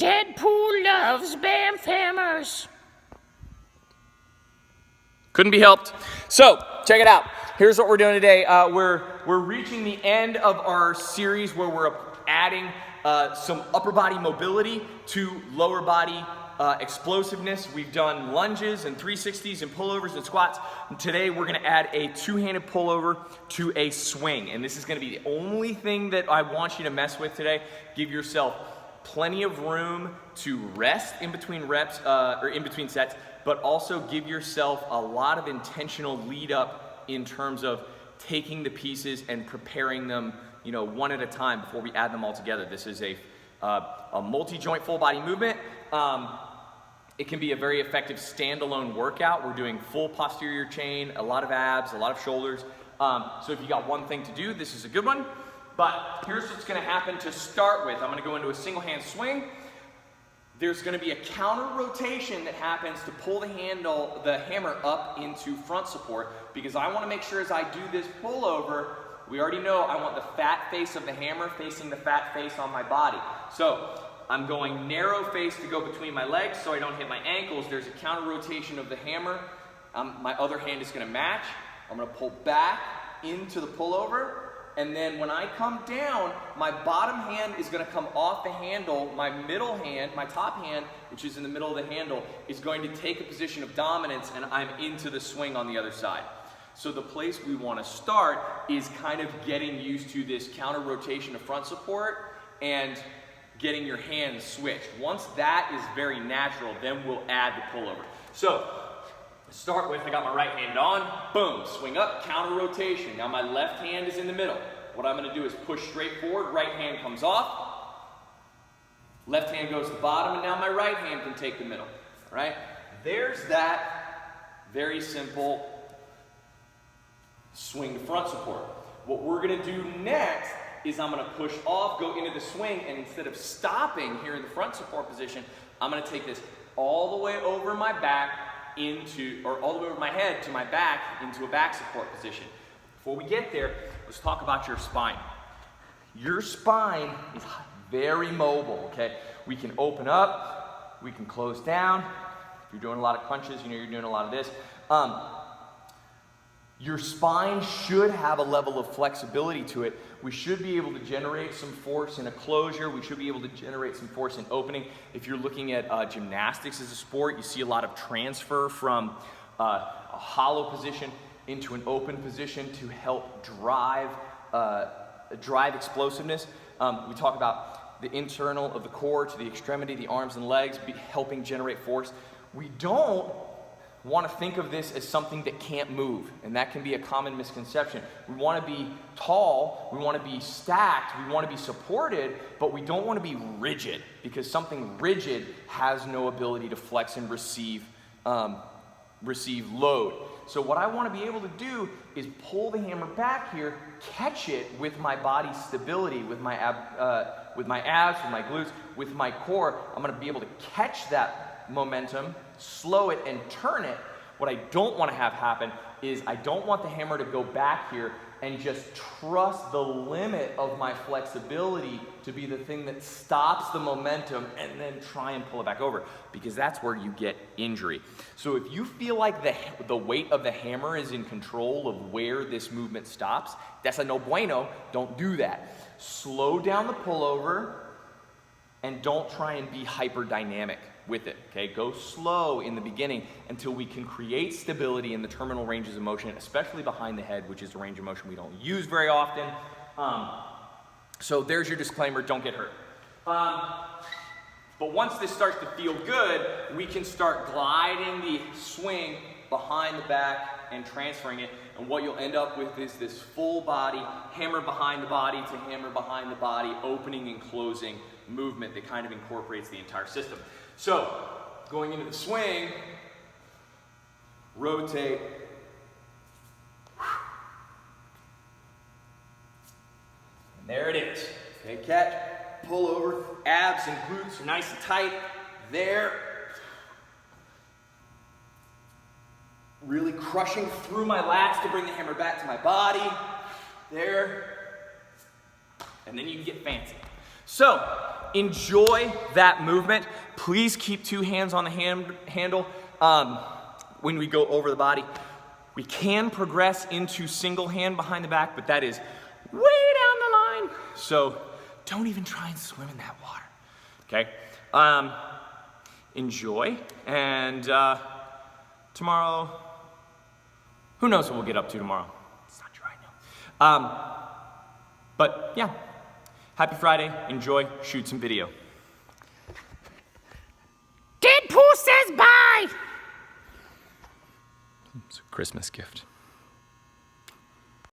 Deadpool loves BAMF hammers. Couldn't be helped. So, check it out. Here's what we're doing today. We're reaching the end of our series where we're adding some upper body mobility to lower body explosiveness. We've done lunges and 360s and pullovers and squats. And today we're gonna add a two-handed pullover to a swing. And this is gonna be the only thing that I want you to mess with today. Give yourself plenty of room to rest in between reps, or in between sets, but also give yourself a lot of intentional lead up in terms of taking the pieces and preparing them, you know, one at a time before we add them all together. This is a multi-joint full body movement. It can be a very effective standalone workout. We're doing full posterior chain, a lot of abs, a lot of shoulders. So if you got one thing to do, this is a good one. But here's what's gonna happen to start with. I'm gonna go into a single hand swing. There's gonna be a counter rotation that happens to pull the hammer up into front support, because I wanna make sure as I do this pullover, we already know I want the fat face of the hammer facing the fat face on my body. So I'm going narrow face to go between my legs so I don't hit my ankles. There's a counter rotation of the hammer. My other hand is gonna match. I'm gonna pull back into the pullover. And then when I come down, my bottom hand is gonna come off the handle. My middle hand, my top hand, which is in the middle of the handle, is going to take a position of dominance, and I'm into the swing on the other side. So the place we wanna start is kind of getting used to this counter rotation of front support and getting your hands switched. Once that is very natural, then we'll add the pullover. So, to start with, I got my right hand on, boom, swing up, counter rotation. Now my left hand is in the middle. What I'm gonna do is push straight forward, right hand comes off, left hand goes to the bottom, and now my right hand can take the middle, all right? There's that very simple swing to front support. What we're gonna do next is I'm gonna push off, go into the swing, and instead of stopping here in the front support position, I'm gonna take this all the way over my back all the way over my head to my back into a back support position. Before we get there, let's talk about your spine. Your spine is very mobile, okay? We can open up, we can close down. If you're doing a lot of crunches, you know you're doing a lot of this. Your spine should have a level of flexibility to it. We should be able to generate some force in a closure. We should be able to generate some force in opening. If you're looking at gymnastics as a sport, you see a lot of transfer from a hollow position into an open position to help drive explosiveness. We talk about the internal of the core to the extremity, the arms and legs, helping generate force. We don't want to think of this as something that can't move, and that can be a common misconception. We want to be tall, we want to be stacked, we want to be supported, but we don't want to be rigid, because something rigid has no ability to flex and receive load. So what I want to be able to do is pull the hammer back here, catch it with my body stability, with my abs, with my glutes, with my core. I'm going to be able to catch that momentum, slow it, and turn it. What I don't want to have happen is I don't want the hammer to go back here and just trust the limit of my flexibility to be the thing that stops the momentum and then try and pull it back over, because that's where you get injury. So if you feel like the weight of the hammer is in control of where this movement stops, that's a no bueno. Don't do that. Slow down the pullover and don't try and be hyper-dynamic with it, okay? Go slow in the beginning until we can create stability in the terminal ranges of motion, especially behind the head, which is a range of motion we don't use very often. So there's your disclaimer, don't get hurt. But once this starts to feel good, we can start gliding the swing behind the back and transferring it, and what you'll end up with is this full body, hammer behind the body to hammer behind the body, opening and closing movement that kind of incorporates the entire system. So, going into the swing, rotate, and there it is. Okay, catch, pull over, abs and glutes are nice and tight. There. Really crushing through my lats to bring the hammer back to my body. There. And then you can get fancy. So, enjoy that movement. Please keep 2 hands on the handle when we go over the body. We can progress into single hand behind the back, but that is way down the line. So don't even try and swim in that water, okay? Enjoy, and tomorrow, who knows what we'll get up to tomorrow? It's not true, I know. But yeah, happy Friday, enjoy, shoot some video. Deadpool says bye! It's a Christmas gift.